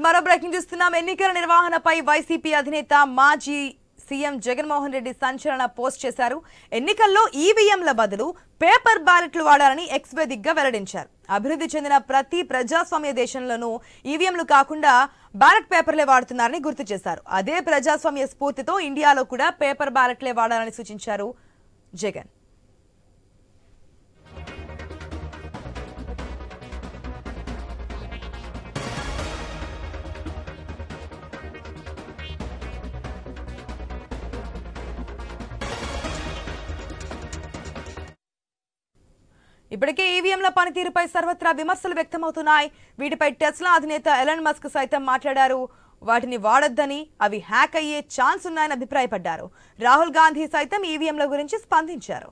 మరో బ్రేకింగ్ చూస్తున్నాం. ఎన్నికల నిర్వహణపై వైసీపీ అధినేత మాజీ సీఎం జగన్మోహన్ రెడ్డి సంచలన పోస్ట్ చేశారు. ఎన్నికల్లో ఈవీఎంల బదులు పేపర్ బ్యాలెట్లు వాడాలని ఎక్స్ వేదికగా వెల్లడించారు. అభివృద్ధి చెందిన ప్రతి ప్రజాస్వామ్య దేశంలోనూ ఈవీఎంలు కాకుండా బ్యాలెట్ పేపర్లే వాడుతున్నారని గుర్తు చేశారు. అదే ప్రజాస్వామ్య స్ఫూర్తితో ఇండియాలో కూడా పేపర్ బ్యాలెట్లే వాడాలని సూచించారు జగన్. ఇప్పటికే ఈవీఎంల పనితీరుపై సర్వత్రా విమర్శలు వ్యక్తమవుతున్నాయి. వీటిపై టెస్లా అధినేత ఎలన్ మస్క్ సైతం మాట్లాడారు. వాటిని వాడొద్దని, అవి హ్యాక్ అయ్యే ఛాన్స్ ఉన్నాయని అభిప్రాయపడ్డారు. రాహుల్ గాంధీ సైతం ఈవీఎంల గురించి స్పందించారు.